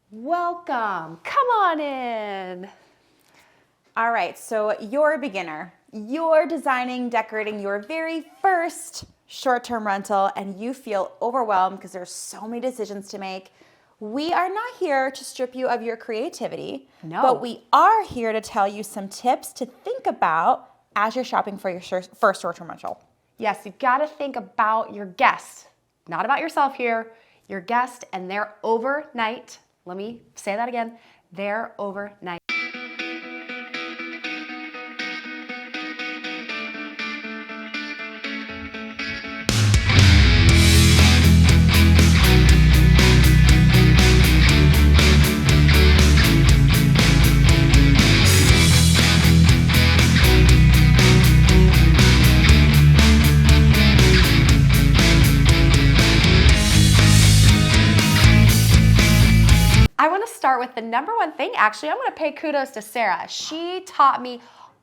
Welcome. Come on in. All right, so you're a beginner. You're designing, decorating your very first short-term rental and you feel overwhelmed because there's so many decisions to make. We are not here to strip you of your creativity, but we are here to tell you some tips to think about as you're shopping for your first short-term rental. Yes, you've got to think about your guest, not about yourself here, your guest and their overnight. Let me say that again, their overnight. I want to start with the number one thing. Actually, I'm going to pay kudos to Sarah. She taught me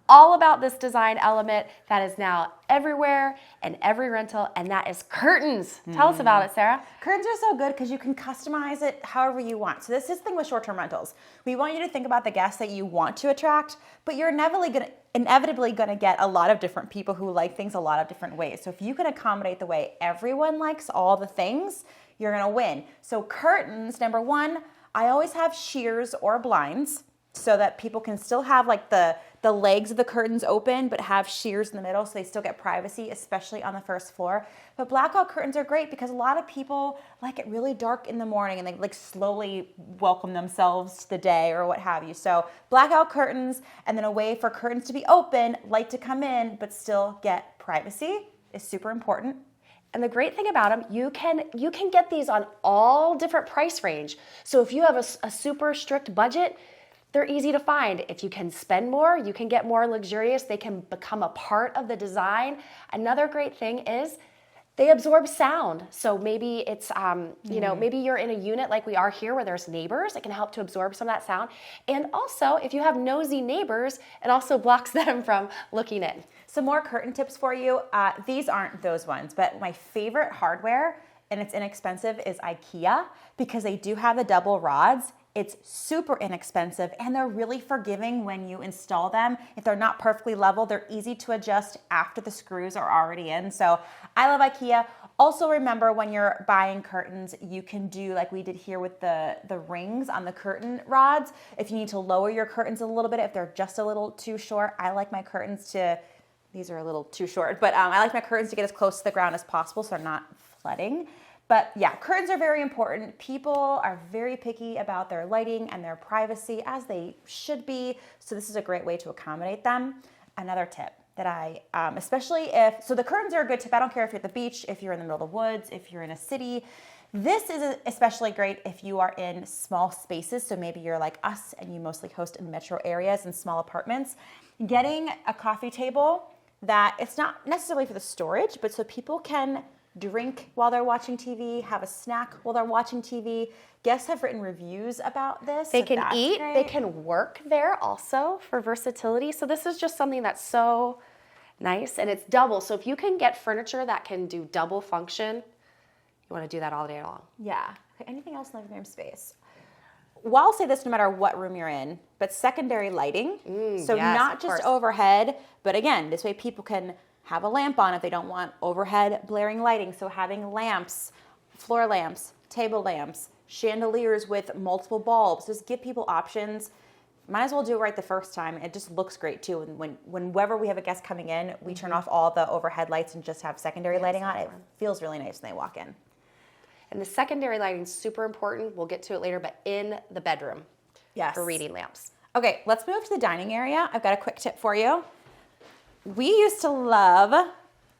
all about this design element that is now everywhere and every rental, and that is curtains. Tell us about it, Sarah. Curtains are so good because you can customize it however you want. So this is the thing with short-term rentals. We want you to think about the guests that you want to attract, but you're inevitably going to get a lot of different people who like things a lot of different ways. So if you can accommodate the way everyone likes all the things, you're going to win. So curtains, number one, I always have sheers or blinds so that people can still have like the legs of the curtains open but have sheers in the middle so they still get privacy, especially on the first floor. But blackout curtains are great because a lot of people like it really dark in the morning and they like slowly welcome themselves to the day or what have you. So blackout curtains and then a way for curtains to be open, light to come in, but still get privacy is super important. And the great thing about them, you can get these on all different price range. So if you have a super strict budget, they're easy to find. If you can spend more, you can get more luxurious. They can become a part of the design. Another great thing is they absorb sound. So maybe it's, maybe you're in a unit like we are here where there's neighbors. It can help to absorb some of that sound. And also, if you have nosy neighbors, it also blocks them from looking in. Some more curtain tips for you. These aren't those ones, but my favorite hardware, and it's inexpensive, is IKEA because they do have the double rods. It's super inexpensive and they're really forgiving when you install them. If they're not perfectly level, they're easy to adjust after the screws are already in. So I love IKEA. Also remember when you're buying curtains, you can do like we did here with the rings on the curtain rods. If you need to lower your curtains a little bit, if they're just a little too short, I like my curtains to, these are a little too short, but I like my curtains to get as close to the ground as possible so they're not flooding. But yeah, curtains are very important. People are very picky about their lighting and their privacy, as they should be. So this is a great way to accommodate them. Another tip that so the curtains are a good tip. I don't care if you're at the beach, if you're in the middle of the woods, if you're in a city. This is especially great if you are in small spaces. So maybe you're like us and you mostly host in metro areas and small apartments. Getting a coffee table that it's not necessarily for the storage, but so people can drink while they're watching TV, have a snack while they're watching TV. Guests have written reviews about this. They can eat, they can work there also for versatility. So this is just something that's so nice and it's double. So if you can get furniture that can do double function, you want to do that all day long. Yeah. Okay, anything else in the living room space? Well, I'll say this no matter what room you're in, but secondary lighting. So yes, not just overhead, but again, this way people can have a lamp on if they don't want overhead blaring lighting. So having lamps, floor lamps, table lamps, chandeliers with multiple bulbs, just give people options. Might as well do it right the first time. It just looks great too. And whenever we have a guest coming in, we turn off all the overhead lights and just have secondary lighting on. It feels really nice when they walk in. And the secondary lighting is super important. We'll get to it later, but in the bedroom for reading lamps. Okay, let's move to the dining area. I've got a quick tip for you. We used to love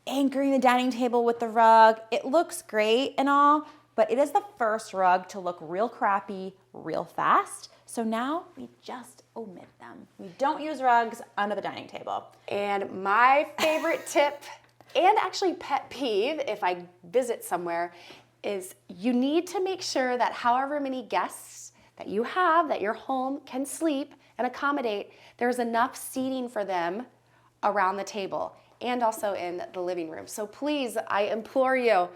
anchoring the dining table with the rug. It looks great and all, but it is the first rug to look real crappy real fast. So now we just omit them. We don't use rugs under the dining table. And my favorite tip, and actually pet peeve if I visit somewhere, is you need to make sure that however many guests that you have, that your home can sleep and accommodate, there's enough seating for them around the table and also in the living room. So please, I implore you,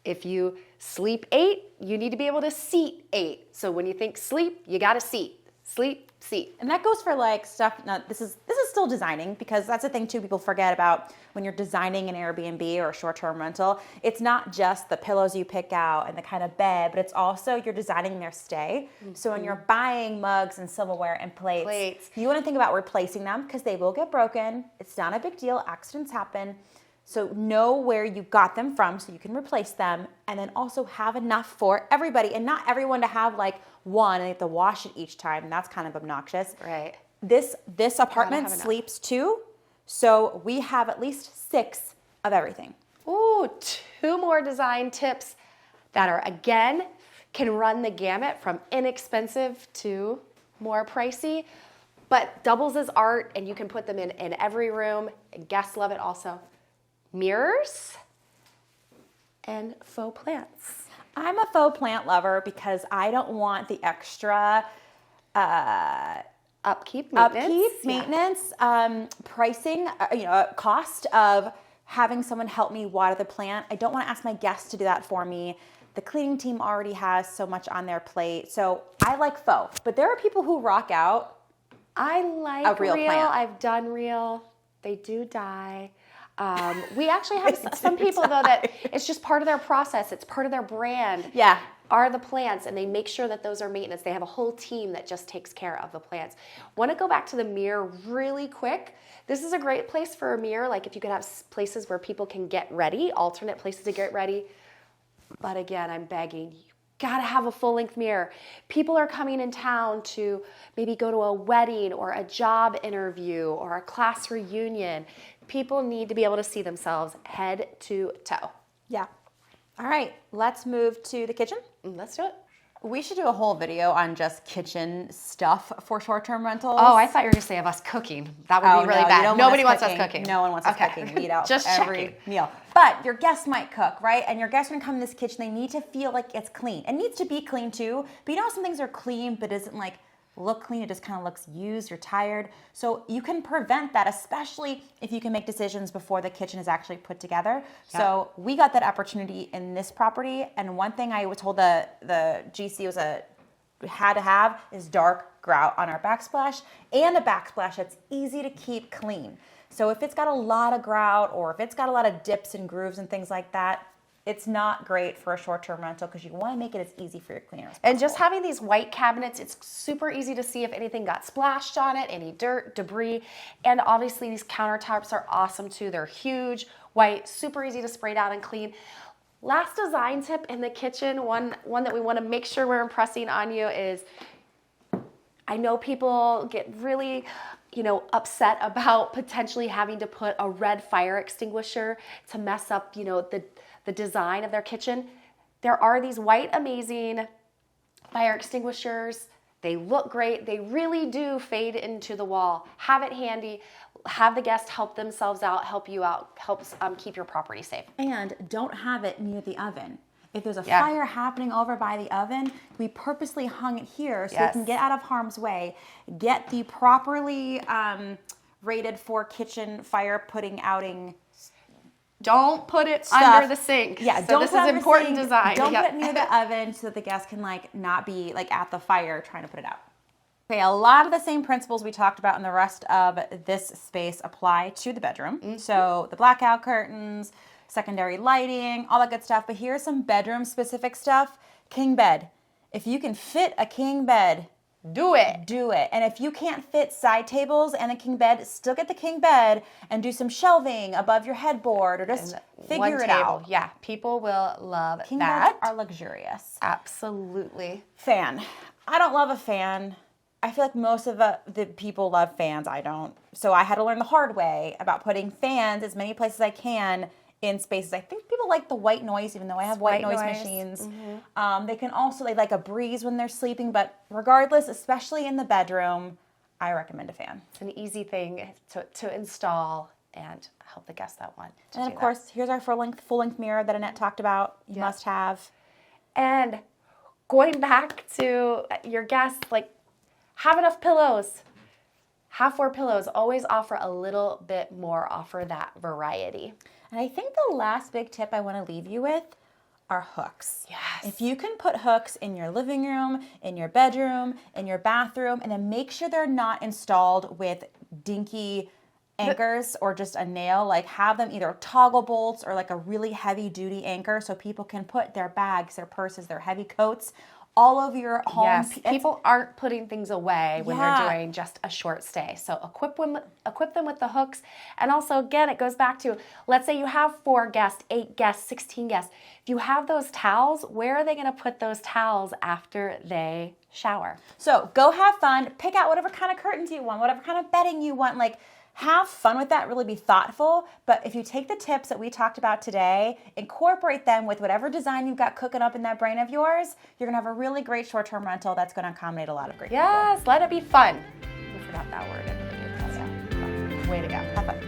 if you sleep 8, you need to be able to seat 8. So when you think sleep, you got to seat. Sleep, seat. And that goes for like stuff. Now, this is still designing, because that's the thing too people forget about when you're designing an Airbnb or a short-term rental. It's not just the pillows you pick out and the kind of bed, but it's also you're designing their stay. So when you're buying mugs and silverware and plates, you want to think about replacing them, because they will get broken. It's not a big deal. Accidents happen. So know where you got them from so you can replace them, and then also have enough for everybody, and not everyone to have like one and they have to wash it each time. And that's kind of obnoxious. Right. This apartment sleeps 2, so we have at least 6 of everything. Ooh, 2 more design tips that are, again, can run the gamut from inexpensive to more pricey, but doubles as art, and you can put them in every room. Guests love it also. Mirrors and faux plants. I'm a faux plant lover because I don't want the extra Upkeep, maintenance, pricing, cost of having someone help me water the plant. I don't want to ask my guests to do that for me. The cleaning team already has so much on their plate. So I like faux, but there are people who rock out. I like a real plant. I've done real. They do die. We actually have some people, though, that it's just part of their process. It's part of their brand. Yeah. Are the plants, and they make sure that those are maintenance. They have a whole team that just takes care of the plants. Want to go back to the mirror really quick? This is a great place for a mirror, like if you could have places where people can get ready, alternate places to get ready. But again, I'm begging you. Gotta have a full-length mirror. People are coming in town to maybe go to a wedding or a job interview or a class reunion. People need to be able to see themselves head to toe. Yeah. All right, let's move to the kitchen. Let's do it. We should do a whole video on just kitchen stuff for short-term rentals. Oh, I thought you were going to say of us cooking. That would be really bad. Nobody wants us cooking. No one wants us cooking. We eat out Just every meal. But your guests might cook, right? And your guests, when come in this kitchen, they need to feel like it's clean. It needs to be clean too. But you know, some things are clean, but isn't like look clean. It just kind of looks used or tired. So you can prevent that, especially if you can make decisions before the kitchen is actually put together. Yeah. So we got that opportunity in this property. And one thing I was told the GC had to have is dark grout on our backsplash, and a backsplash that's easy to keep clean. So if it's got a lot of grout, or if it's got a lot of dips and grooves and things like that, it's not great for a short-term rental, because you want to make it as easy for your cleaners as possible. And just having these white cabinets, it's super easy to see if anything got splashed on it, any dirt, debris. And obviously these countertops are awesome too. They're huge, white, super easy to spray down and clean. Last design tip in the kitchen, one that we want to make sure we're impressing on you is, I know people get really upset about potentially having to put a red fire extinguisher to mess up, the design of their kitchen. There are these white amazing fire extinguishers. They look great. They really do fade into the wall. Have it handy. Have the guests help themselves out, help you out, helps keep your property safe. And don't have it near the oven. If there's a fire happening over by the oven, we purposely hung it here so you can get out of harm's way, get the properly rated for kitchen fire putting outing. Don't put it under the sink. Yeah, so this is important design. Don't put it near the oven so that the guests can not be at the fire trying to put it out. Okay, a lot of the same principles we talked about in the rest of this space apply to the bedroom. Mm-hmm. So the blackout curtains, secondary lighting, all that good stuff. But here's some bedroom specific stuff. King bed. If you can fit a king bed, do it. Do it. And if you can't fit side tables and a king bed, still get the king bed and do some shelving above your headboard, or just figure it out. Yeah, people will love king that. Beds are luxurious. Absolutely. Fan. I don't love a fan. I feel like most of the people love fans. I don't. So I had to learn the hard way about putting fans as many places as I can in spaces. I think people like the white noise, even though I have white noise machines. Mm-hmm. They can also, they like a breeze when they're sleeping, but regardless, especially in the bedroom, I recommend a fan. It's an easy thing to install and help the guests that want to do that. And of course, here's our full-length mirror that Annette talked about. You must have. And going back to your guests, have enough pillows. Have 4 pillows. Always offer a little bit more. Offer that variety. And I think the last big tip I want to leave you with, are hooks. Yes. If you can put hooks in your living room, in your bedroom, in your bathroom, and then make sure they're not installed with dinky anchors or just a nail, like have them either toggle bolts or like a really heavy duty anchor so people can put their bags, their purses, their heavy coats all over your home. Yes, people aren't putting things away when Yeah. they're doing just a short stay. So equip them with the hooks. And also, again, it goes back to, let's say you have 4 guests, 8 guests, 16 guests. If you have those towels, where are they going to put those towels after they shower? So go have fun, pick out whatever kind of curtains you want, whatever kind of bedding you want, like have fun with that, really be thoughtful. But if you take the tips that we talked about today, incorporate them with whatever design you've got cooking up in that brain of yours, you're gonna have a really great short-term rental that's gonna accommodate a lot of great people. Yes, let it be fun. We forgot that word in the video. So, way to go. Have fun.